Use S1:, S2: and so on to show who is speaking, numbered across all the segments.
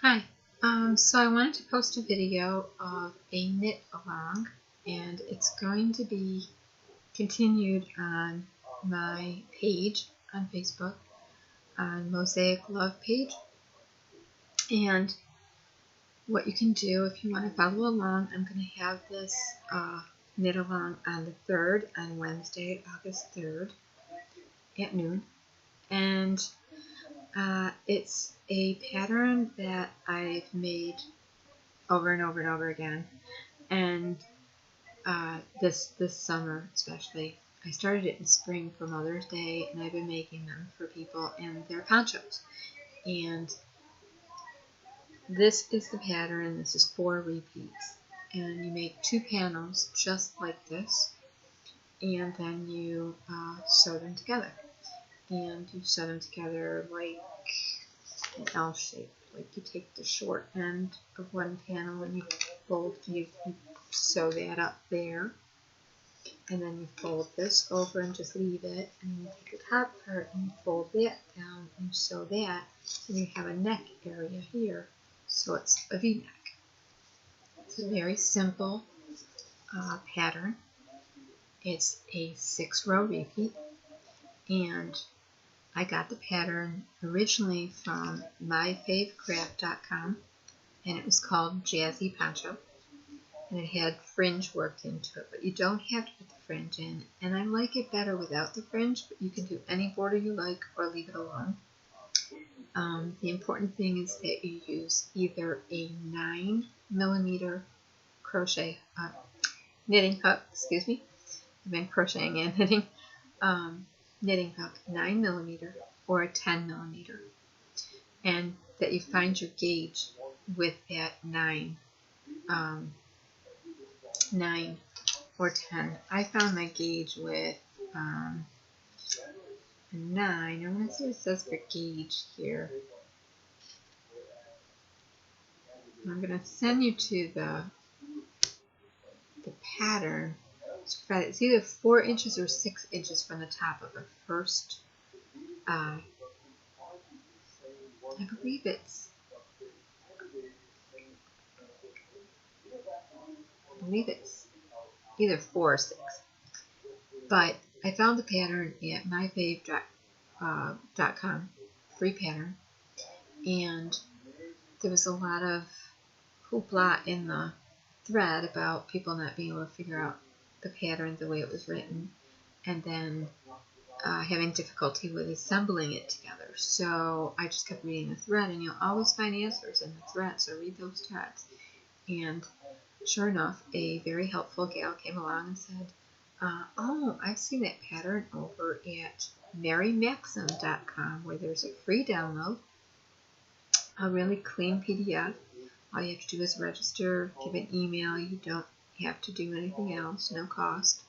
S1: Hi, so I wanted to post a video of a knit along, and it's going to be continued on my page on Facebook, on Mosaic Love page. And what you can do if you want to follow along, I'm going to have this knit along on the 3rd, on Wednesday, August 3rd at noon. And it's a pattern that I've made over and over and over again, and this summer especially. I started it in spring for Mother's Day, and I've been making them for people, and they're ponchos. And this is the pattern. This is 4 repeats, and you make 2 panels just like this, and then you sew them together. And you sew them together like an L shape. Like you take the short end of one panel and you sew that up there, and then you fold this over and just leave it, and you take the top part and you fold that down and sew that, and you have a neck area here, so it's a V-neck. It's a very simple pattern. It's a 6-row repeat, and I got the pattern originally from myfavecraft.com, and it was called Jazzy Poncho, and it had fringe worked into it, but you don't have to put the fringe in, and I like it better without the fringe, but you can do any border you like or leave it alone. The important thing is that you use either a 9mm crochet knitting hook, excuse me, I've been crocheting and knitting, knitting hook 9mm or a 10mm, and that you find your gauge with that 9 or 10. I found my gauge with a 9. I want to see what it says for gauge here. I'm going to send you to the pattern. It's either 4 inches or 6 inches from the top of the first. I believe it's either 4 or 6. But I found the pattern at myfave.com, free pattern, and there was a lot of hoopla in the thread about people not being able to figure out the pattern the way it was written, and then having difficulty with assembling it together. So I just kept reading the thread, and you'll always find answers in the thread, so read those threads. And sure enough, a very helpful gal came along and said, oh, I've seen that pattern over at marymaxim.com, where there's a free download, a really clean PDF. All you have to do is register, give an email. You don't have to do anything else, no cost.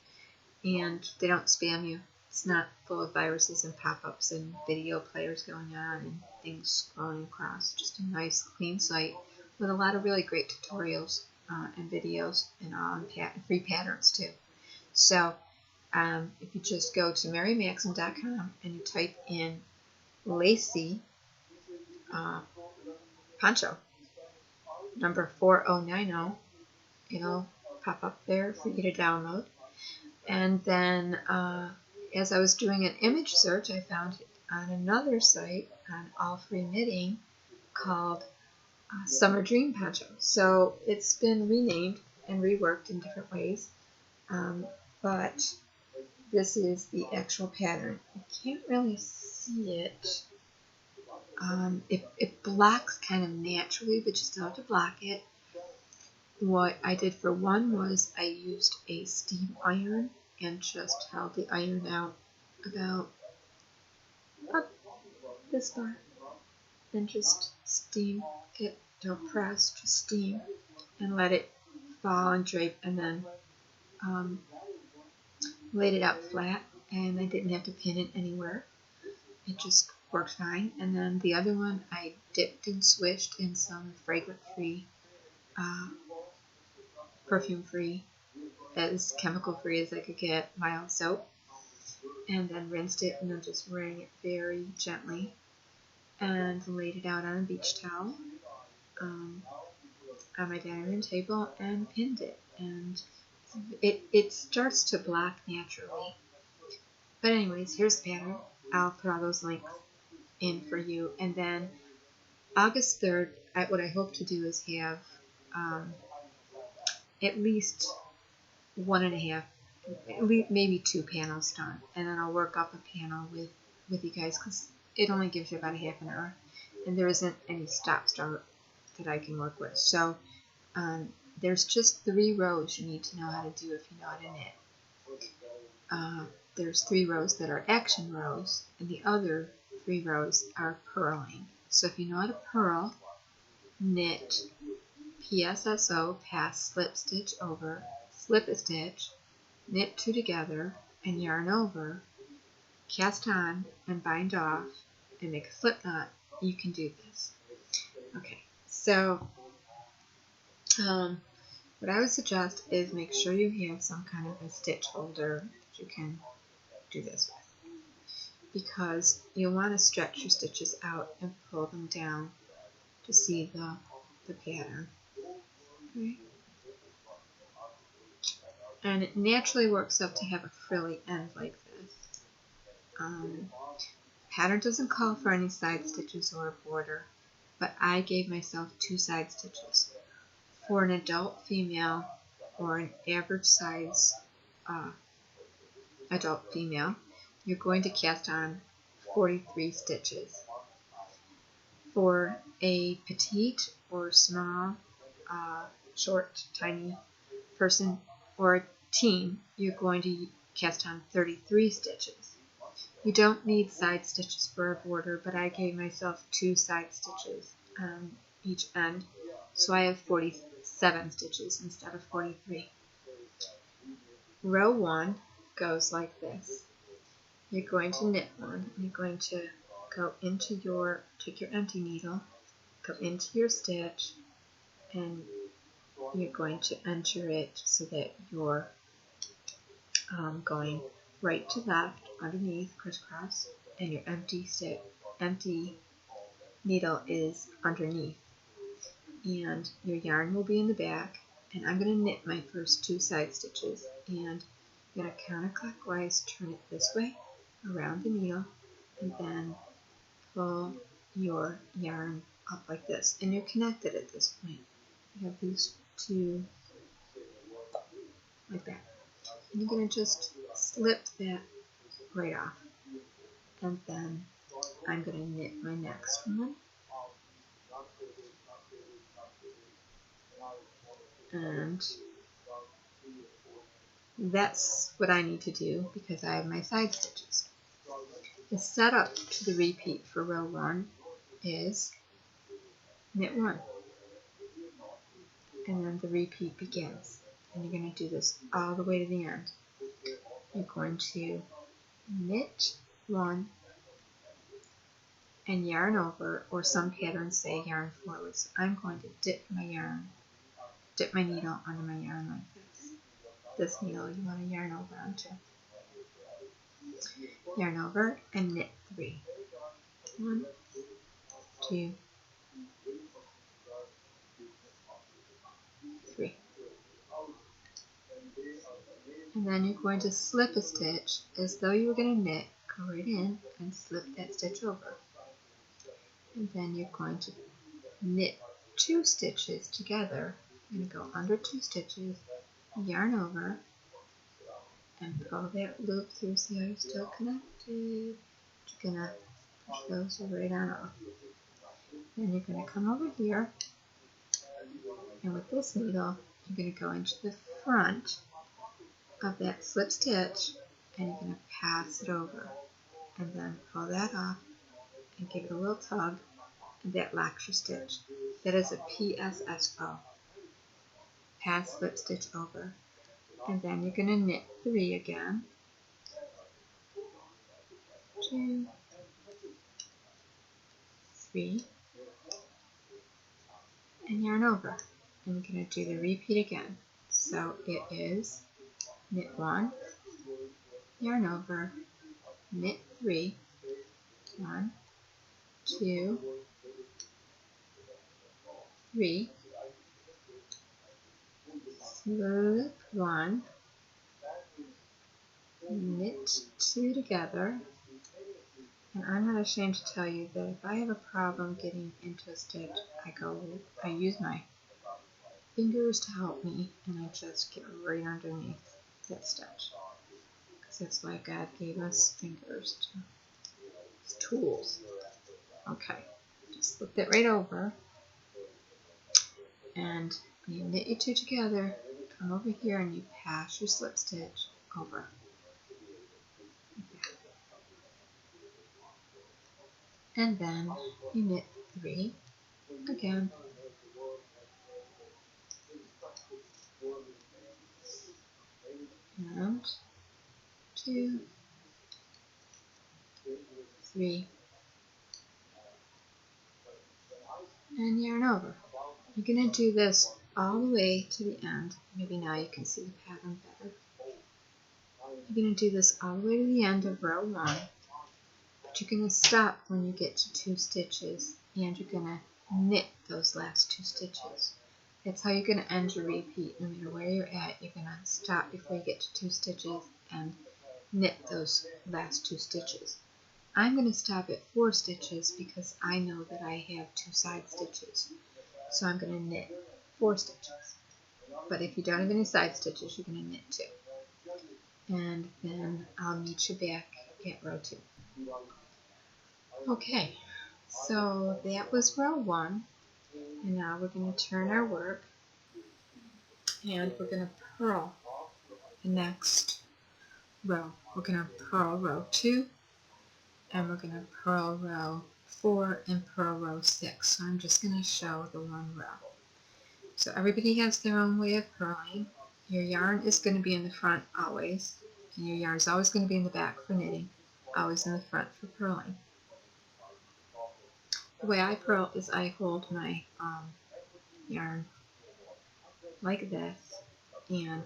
S1: And they don't spam you. It's not full of viruses and pop-ups and video players going on and things scrolling across. Just a nice, clean site with a lot of really great tutorials and videos and all, and free patterns too. So if you just go to marymaxim.com and you type in Lacy Poncho, number 4090, it'll pop up there for you to download. And then as I was doing an image search, I found it on another site on All Free Knitting called Summer Dream Poncho. So it's been renamed and reworked in different ways, but this is the actual pattern. You can't really see it. It blocks kind of naturally, but you still have to block it. What I did for one was I used a steam iron and just held the iron out about up this far, and just steam it. Don't press, just steam, and let it fall and drape, and then laid it out flat, and I didn't have to pin it anywhere. It just worked fine. And then the other one I dipped and swished in some fragrance-free, perfume-free, as chemical-free as I could get, mild soap, and then rinsed it, and then just ran it very gently and laid it out on a beach towel, on my dining room table and pinned it, and it starts to black naturally. But anyways, here's the pattern. I'll put all those links in for you, and then August 3rd, what I hope to do is have at least 1.5, at least maybe 2 panels done, and then I'll work up a panel with you guys, because it only gives you about a half an hour, and there isn't any stop-start that I can work with. So there's just 3 rows you need to know how to do if you know how to knit. There's 3 rows that are action rows, and the other 3 rows are purling. So if you know how to purl, knit PSSO, pass slip stitch over, slip a stitch, knit 2 together, and yarn over, cast on and bind off, and make a slip knot, you can do this. Okay, so what I would suggest is make sure you have some kind of a stitch holder that you can do this with, because you'll want to stretch your stitches out and pull them down to see the pattern. Okay. And it naturally works up to have a frilly end like this. Pattern doesn't call for any side stitches or a border, but I gave myself 2 side stitches. For an adult female or an average size adult female, you're going to cast on 43 stitches. For a petite or small, short, tiny person or a teen, you're going to cast on 33 stitches. You don't need side stitches for a border, but I gave myself 2 side stitches on each end, so I have 47 stitches instead of 43. Row 1 goes like this. You're going to knit 1, and you're going to go into take your empty needle, go into your stitch, and you're going to enter it so that you're going right to left underneath, crisscross, and your empty needle is underneath, and your yarn will be in the back. And I'm going to knit my first 2 side stitches, and I'm going to counterclockwise turn it this way around the needle, and then pull your yarn up like this, and you're connected at this point. You have these 2 like that, and you're going to just slip that right off, and then I'm going to knit my next one, and that's what I need to do because I have my side stitches. The setup to the repeat for row 1 is knit 1, and then the repeat begins, and you're going to do this all the way to the end. You're going to knit 1 and yarn over, or some patterns say yarn forward, so I'm going to dip my needle under my yarn like this. This needle you want to yarn over onto. Yarn over and knit 3. 1, 2, 3. And then you're going to slip a stitch as though you were going to knit. Go right in and slip that stitch over. And then you're going to knit 2 stitches together. You're going to go under 2 stitches, yarn over, and pull that loop through. See how you're still connected? You're going to push those right on off. Then you're going to come over here, and with this needle, you're going to go into the front of that slip stitch, and you're going to pass it over, and then pull that off and give it a little tug, and that locks your stitch. That is a PSSO, pass slip stitch over, and then you're going to knit 3 again, 2, 3, and yarn over, and you're going to do the repeat again. So it is knit 1, yarn over, knit 3, 1, 2, 3, slip 1, knit 2 together, and I'm not ashamed to tell you that if I have a problem getting into a stitch, I use my fingers to help me, and I just get right underneath that stitch, because that's why God gave us fingers, tools. Okay, just flip it right over, and you knit your 2 together, come over here and you pass your slip stitch over. And then you knit 3 again, and 2, 3, and yarn over. You're going to do this all the way to the end. Maybe now you can see the pattern better. You're going to do this all the way to the end of row 1, but you're going to stop when you get to 2 stitches, and you're going to knit those last 2 stitches. That's how you're going to end your repeat. No matter where you're at, you're going to stop before you get to 2 stitches and knit those last 2 stitches. I'm going to stop at 4 stitches because I know that I have 2 side stitches. So I'm going to knit 4 stitches. But if you don't have any side stitches, you're going to knit 2. And then I'll meet you back at row 2. Okay, so that was row 1. And now we're going to turn our work, and we're going to purl the next row. We're going to purl row 2, and we're going to purl row 4 and purl row 6. So I'm just going to show the one row. So everybody has their own way of purling. Your yarn is going to be in the front always, and your yarn is always going to be in the back for knitting, always in the front for purling. The way I purl is I hold my yarn like this, and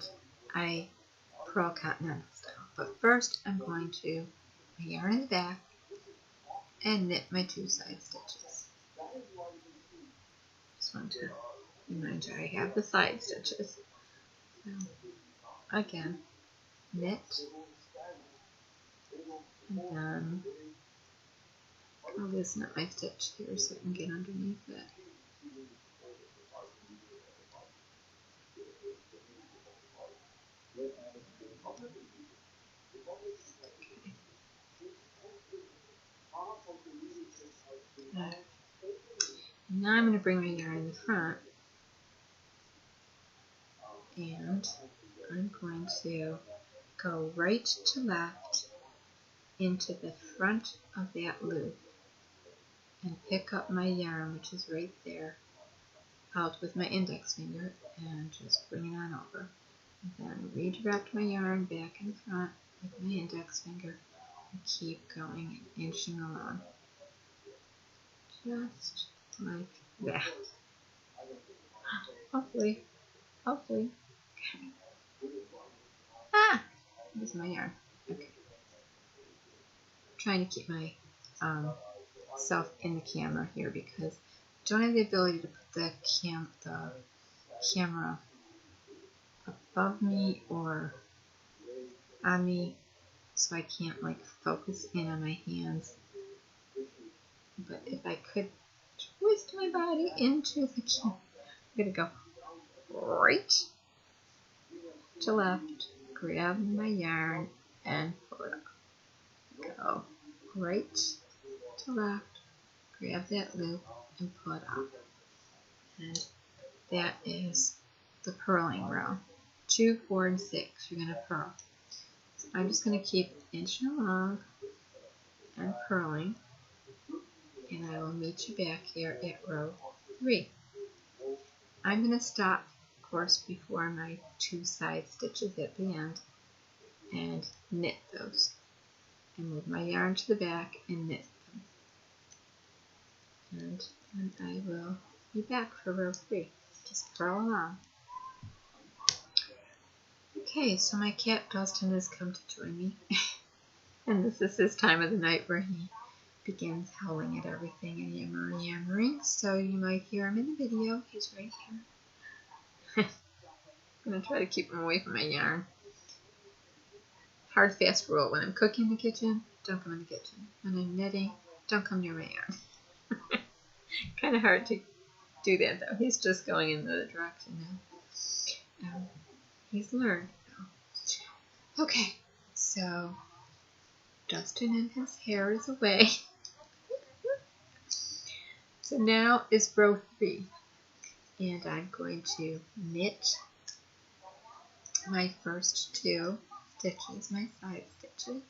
S1: I purl continental style. But first I'm going to put my yarn in the back and knit my 2 side stitches. Just want to remind you I have the side stitches. So again, knit, and then I'll loosen up my stitch here so I can get underneath it. Okay. Now I'm going to bring my yarn in the front, and I'm going to go right to left into the front of that loop and pick up my yarn, which is right there, out with my index finger, and just bring it on over. And then redirect my yarn back in front with my index finger and keep going and inching along. Just like that. Hopefully. Okay. Ah! There's my yarn. Okay. I'm trying to keep my self in the camera here because I don't have the ability to put the camera above me or on me, so I can't like focus in on my hands. But if I could twist my body into the camera, I'm going to go right to left, grab my yarn, and pull it up. Go right to left, grab that loop, and pull it up. And that is the purling row. 2, 4, and 6, you're going to purl. So I'm just going to keep inching along and purling, and I will meet you back here at row 3. I'm going to stop, of course, before my 2 side stitches at the end and knit those, and move my yarn to the back and knit them. And then I will be back for row 3. Just purl along. Okay, so my cat Dustin has come to join me, and this is his time of the night where he begins howling at everything and yammering. So you might hear him in the video. He's right here. I'm going to try to keep him away from my yarn. Hard, fast rule. When I'm cooking in the kitchen, don't come in the kitchen. When I'm knitting, don't come near my yarn. Kind of hard to do that though. He's just going in the direction now. He's learned now. Okay, so Dustin and his hair is away. So now is row 3, and I'm going to knit my first 2 stitches, my side stitches.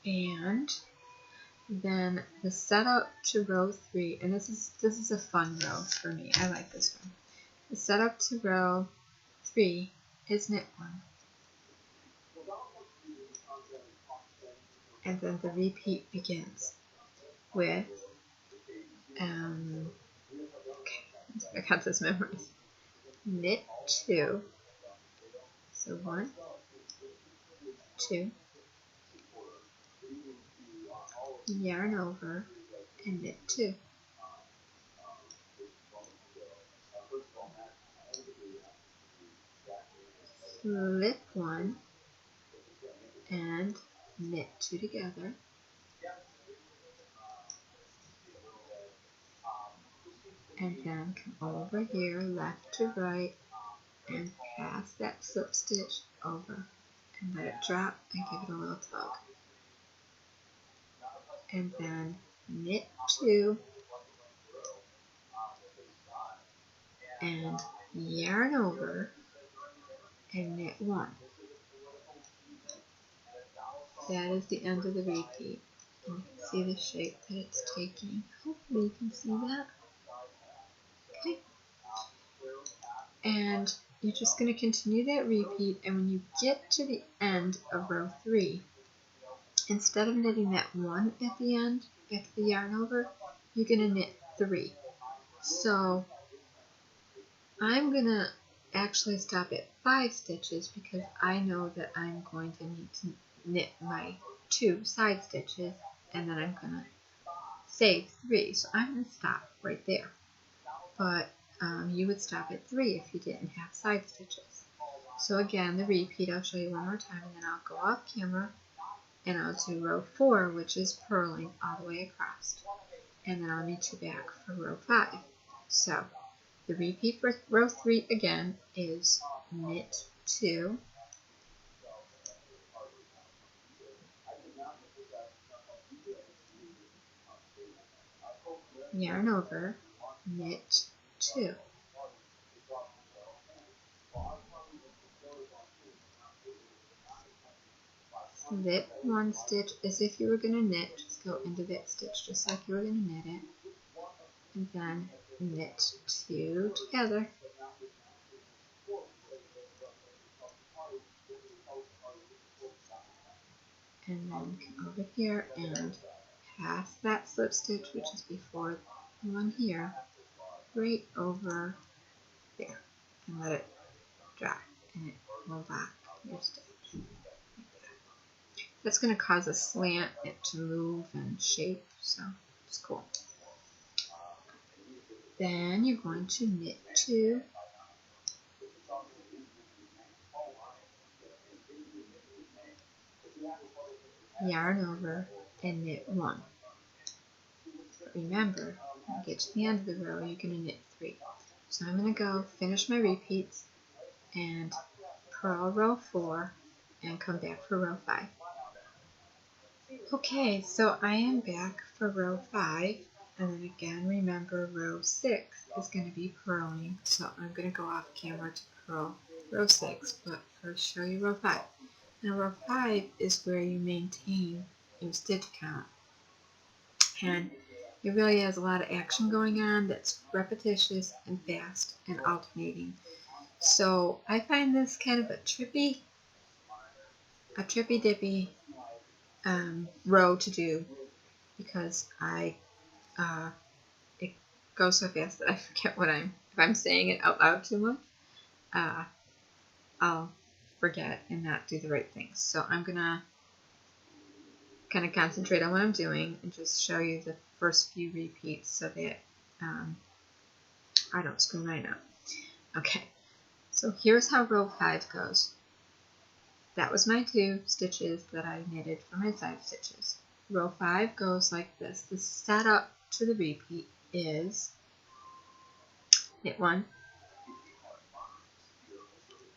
S1: And then the setup to row 3, and this is a fun row for me. I like this one. The setup to row 3 is knit 1. And then the repeat begins with, I got this memorized. Knit 2, so 1, 2, yarn over, and knit 2. Slip 1, and knit 2 together. And then come over here, left to right, and pass that slip stitch over, and let it drop, and give it a little tug. And then knit 2, and yarn over, and knit 1. That is the end of the repeat. And you can see the shape that it's taking. Hopefully you can see that. Okay. And you're just going to continue that repeat, and when you get to the end of row 3, instead of knitting that 1 at the end, after the yarn over, you're going to knit 3. So I'm going to actually stop at 5 stitches because I know that I'm going to need to knit my 2 side stitches, and then I'm going to save 3. So I'm going to stop right there. But you would stop at 3 if you didn't have side stitches. So again, the repeat, I'll show you one more time, and then I'll go off camera and I'll do row 4, which is purling all the way across. And then I'll meet you back for row 5. So the repeat for row 3 again is knit 2, yarn over, knit 2. Slip 1 stitch as if you were going to knit, just go into that stitch just like you were going to knit it, and then knit 2 together, and then come over here and pass that slip stitch, which is before the one here, right over there, and let it dry, and it will lock your stitch. That's going to cause a slant, it to move and shape, so it's cool. Then you're going to knit 2, yarn over, and knit 1. But remember, when you get to the end of the row, you're going to knit 3. So I'm going to go finish my repeats and purl row 4 and come back for row 5. Okay, so I am back for row 5, and then again remember row 6 is going to be purling, so I'm going to go off camera to purl row 6, but first show you row 5. Now row 5 is where you maintain your stitch count, and it really has a lot of action going on that's repetitious and fast and alternating. So I find this kind of a trippy dippy row to do because it goes so fast that I forget what if I'm saying it out loud too much. I'll forget and not do the right things. So I'm gonna kind of concentrate on what I'm doing and just show you the first few repeats so that I don't screw mine up. Okay, so here's how row 5 goes. That was my 2 stitches that I knitted for my side stitches. Row 5 goes like this. The setup to the repeat is knit 1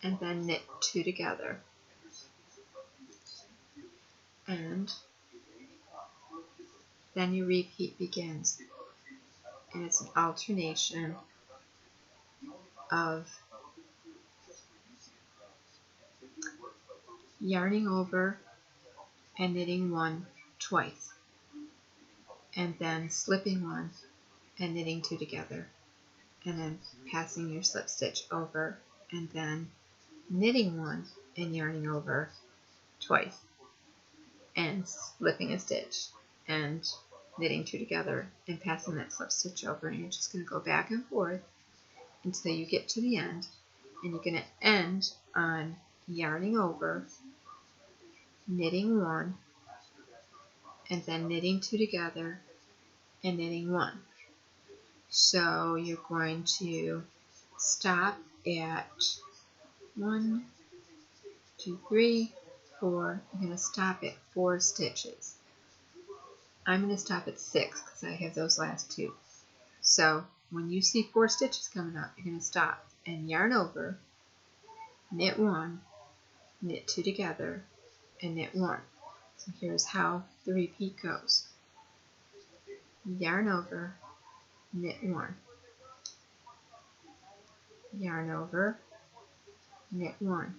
S1: and then knit 2 together. And then your repeat begins. And it's an alternation of yarning over and knitting 1 twice, and then slipping 1 and knitting 2 together, and then passing your slip stitch over, and then knitting 1 and yarning over twice, and slipping a stitch and knitting 2 together and passing that slip stitch over. And you're just going to go back and forth until you get to the end, and you're going to end on yarning over, knitting 1, and then knitting 2 together and knitting 1. So you're going to stop at 1, 2, 3, 4. You're going to stop at 4 stitches. I'm going to stop at 6 because I have those last 2. So when you see 4 stitches coming up, you're going to stop and yarn over, knit 1, knit 2 together, and knit 1. So here's how the repeat goes. Yarn over, knit 1, yarn over, knit 1,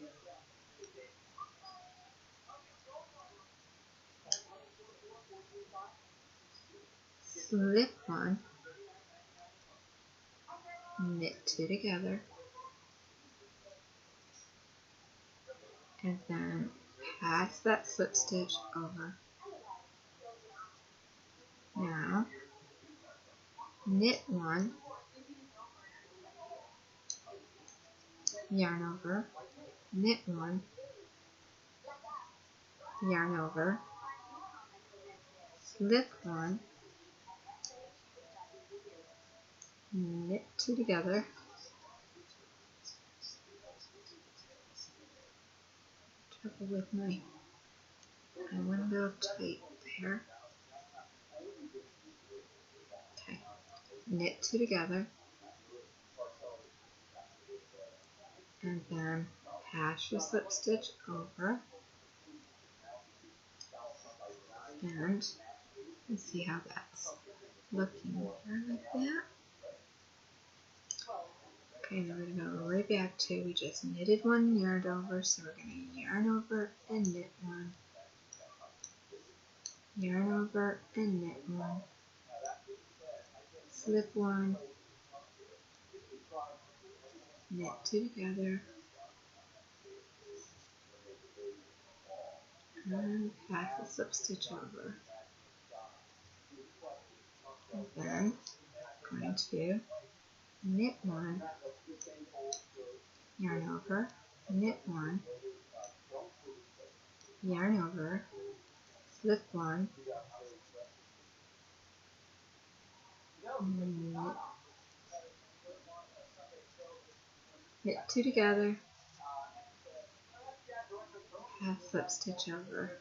S1: slip 1, knit 2 together, and then pass that slip stitch over. Now knit 1, yarn over, knit 1, yarn over, slip 1, knit 2 together, trouble with my window tight there. Okay, knit 2 together, and then pass your slip stitch over, and let's see how that's looking there like that. Okay, now we're going to go right back to, we just knitted 1, yarned over, so we're going to yarn over and knit 1, yarn over and knit 1, slip 1, knit 2 together, and pass the slip stitch over. And then I'm going to knit 1, yarn over, knit 1, yarn over, slip 1, knit 2 together, pass slip stitch over.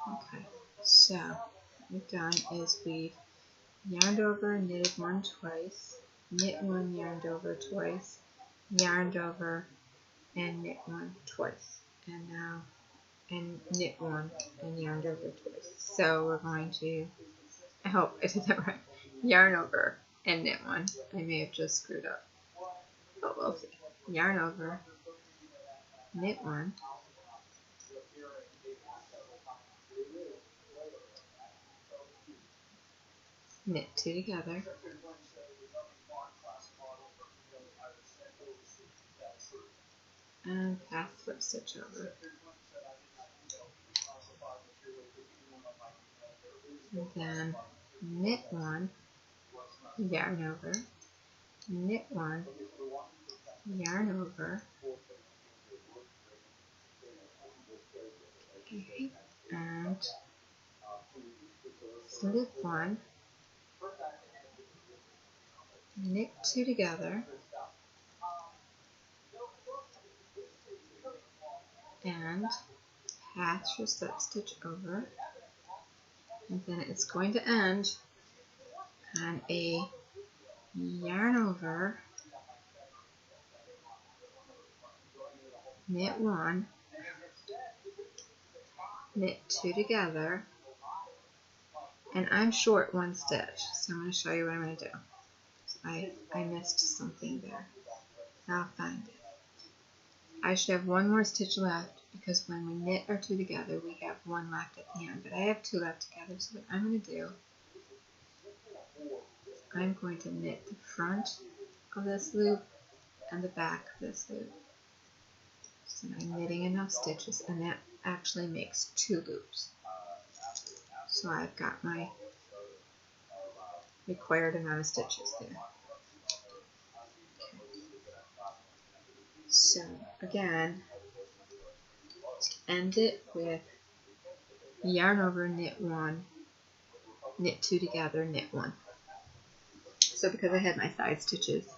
S1: Okay, so what we've done is we've yarned over, knitted 1 twice, knit 1, yarned over twice, yarned over, and knit 1 twice, and now knit 1 and yarned over twice. So we're going to, I hope I did that right, yarn over and knit 1. I may have just screwed up, but we'll see. Yarn over, knit 1, knit 2 together, and pass slip stitch over. And then knit 1, yarn over, knit 1, yarn over, okay, and slip one, knit two together, and pass your slip stitch over, and then it's going to end on a yarn over, knit one, knit two together, and I'm short one stitch, so I'm going to show you what I'm going to do. I missed something there. I'll find it. I should have one more stitch left because when we knit our two together, we have one left at the end, but I have two left together, so what I'm going to do is I'm going to knit the front of this loop and the back of this loop. So I'm knitting enough stitches, and that actually makes two loops. So I've got my required amount of stitches there. So again, end it with yarn over, knit one, knit two together, knit one. So because I had my side stitches,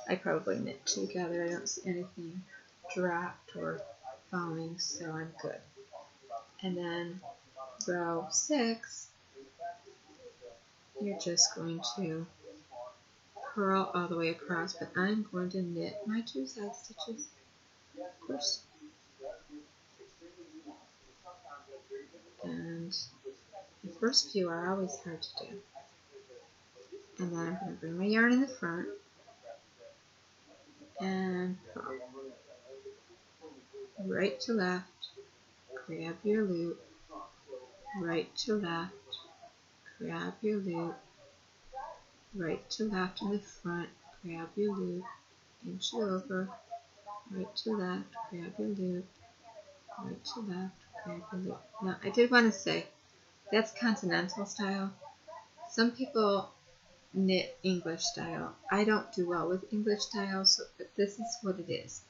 S1: I probably knit two together. I don't see anything dropped or falling, so I'm good. And then row 6, you're just going to purl all the way across, but I'm going to knit my two side stitches, of course. And the first few are always hard to do. And then I'm going to bring my yarn in the front and purl. Right to left, grab your loop, right to left, grab your loop, right to left in the front, grab your loop, inch it over, right to left, grab your loop, right to left, grab your loop. Now I did want to say, that's continental style. Some people knit English style. I don't do well with English style, so but this is what it is.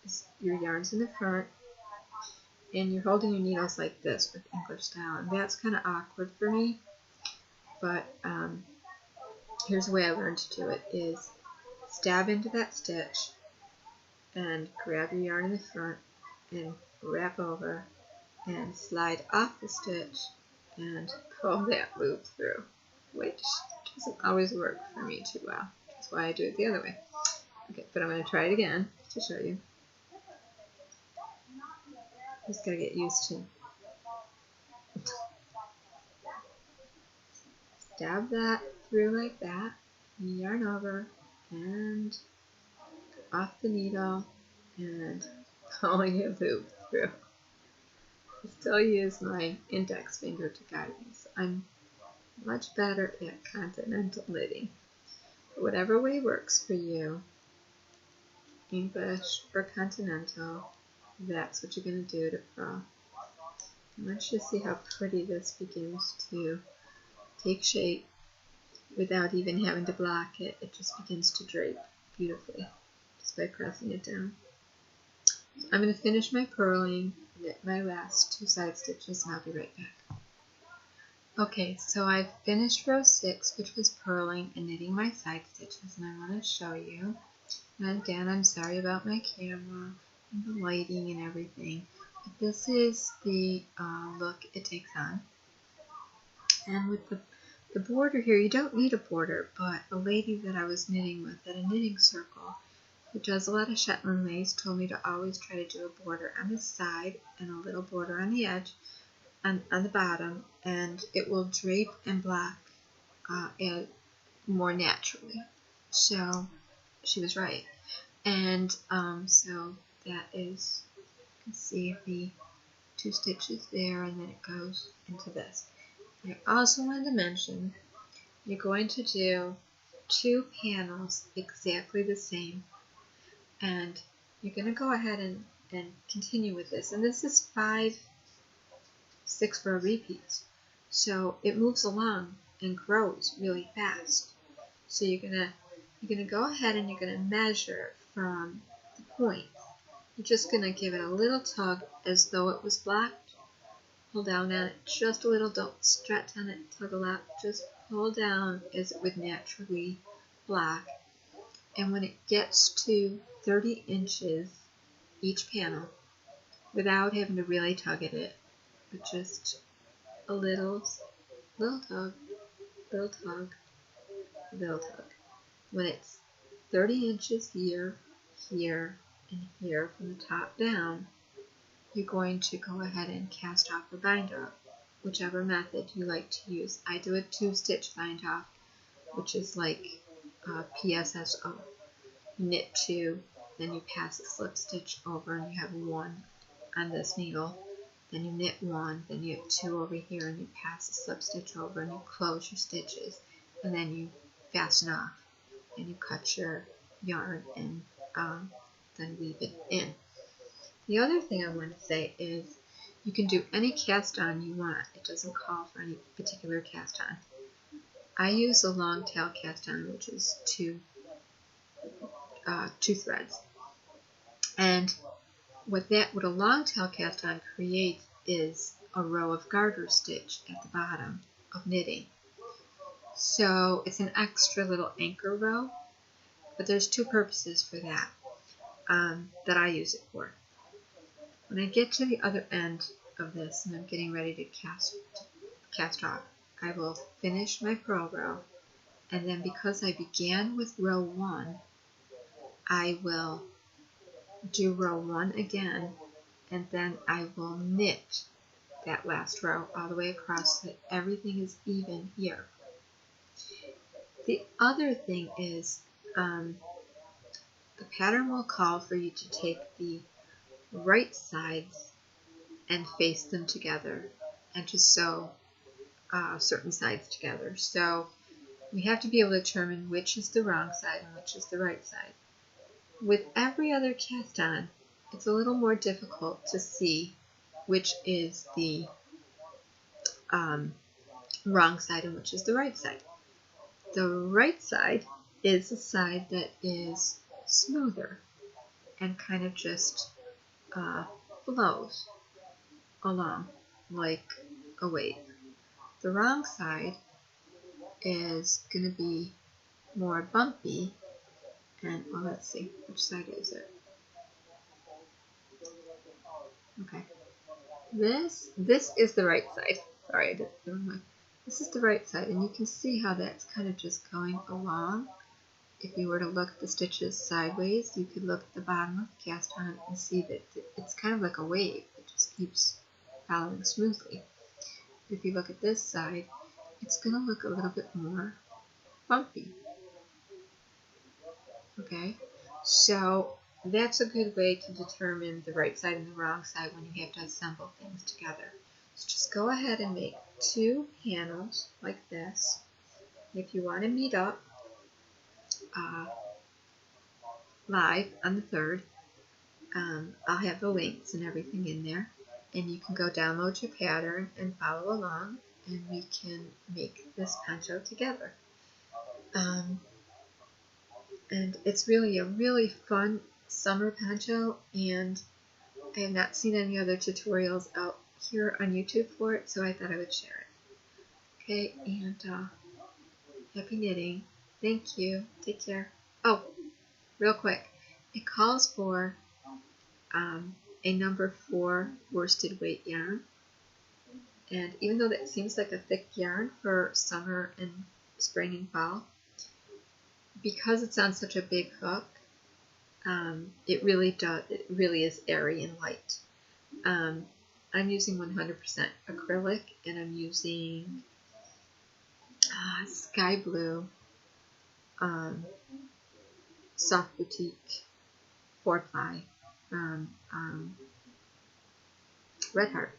S1: Your yarn's in the front, and you're holding your needles like this with English style, and that's kind of awkward for me. But here's the way I learned to do it: is stab into that stitch, and grab your yarn in the front, and wrap over, and slide off the stitch, and pull that loop through, which doesn't always work for me too well. That's why I do it the other way. Okay, but I'm going to try it again to show you. Just gotta get used to. Stab that through like that, yarn over, and off the needle, and pull your loop through. I still use my index finger to guide me, so I'm much better at continental knitting. But whatever way works for you, English or continental, that's what you're going to do to purl. And let's just see how pretty this begins to take shape without even having to block it. It just begins to drape beautifully just by pressing it down. So I'm going to finish my purling, knit my last two side stitches, and I'll be right back. Okay, so I've finished row 6, which was purling and knitting my side stitches, and I want to show you. And again, I'm sorry about my camera and the lighting and everything, but this is the look it takes on. And with the border here, you don't need a border, but a lady that I was knitting with at a knitting circle who does a lot of Shetland lace told me to always try to do a border on the side and a little border on the edge, on the bottom, and it will drape and block it more naturally. So she was right. And so that is, you can see the 2 stitches there, and then it goes into this. I also wanted to mention, you're going to do 2 panels exactly the same, and you're going to go ahead and continue with this. And this is 5 6-row repeats, so it moves along and grows really fast. So you're gonna go ahead and you're gonna measure from point. You're just going to give it a little tug as though it was black. Pull down on it just a little, don't stretch on it, tug a lot, just pull down as it would naturally black. And when it gets to 30 inches each panel, without having to really tug at it, but just a little tug, little tug, little tug. When it's 30 inches here, here, and here from the top down, you're going to go ahead and cast off or bind off, whichever method you like to use. I do a 2-stitch bind off, which is like PSSO. You knit 2, then you pass a slip stitch over, and you have 1 on this needle. Then you knit 1, then you have 2 over here, and you pass a slip stitch over, and you close your stitches, and then you fasten off, and you cut your yarn, and then weave it in. The other thing I want to say is you can do any cast on you want. It doesn't call for any particular cast on. I use a long tail cast on, which is 2 threads. And what a long tail cast on creates is a row of garter stitch at the bottom of knitting. So it's an extra little anchor row, but there's 2 purposes for that that I use it for. When I get to the other end of this and I'm getting ready to cast off, I will finish my purl row, and then because I began with row 1, I will do row 1 again, and then I will knit that last row all the way across so that everything is even here. The other thing is the pattern will call for you to take the right sides and face them together and to sew certain sides together. So you have to be able to determine which is the wrong side and which is the right side. With every other cast on, it's a little more difficult to see which is the wrong side and which is the right side. The right side is the side that is smoother and kind of just flows along like a wave. The wrong side is going to be more bumpy, and well, let's see, which side is it? Okay, this is the right side. Sorry, I did never mind. This is the right side, and you can see how that's kind of just going along. If you were to look at the stitches sideways, you could look at the bottom of the cast on and see that it's kind of like a wave. It just keeps following smoothly. If you look at this side, it's going to look a little bit more bumpy. Okay, so that's a good way to determine the right side and the wrong side when you have to assemble things together. So just go ahead and make 2 panels like this. If you want to meet up live on the 3rd, I'll have the links and everything in there, and you can go download your pattern and follow along, and we can make this poncho together. And it's really a really fun summer poncho, and I have not seen any other tutorials out here on YouTube for it, so I thought I would share it. Okay, and happy knitting. Thank you. Take care. Oh, real quick, it calls for a number 4 worsted weight yarn, and even though that seems like a thick yarn for summer and spring and fall, because it's on such a big hook, it really is airy and light. I'm using 100% acrylic, and I'm using sky blue soft boutique 4-ply red heart.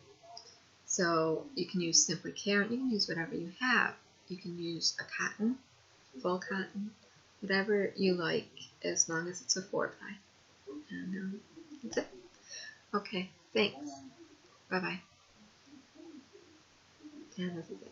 S1: So you can use simply care, you can use whatever you have. You can use a cotton, full cotton, whatever you like, as long as it's a 4-ply. And that's it. Okay, thanks. Bye-bye. And this is it.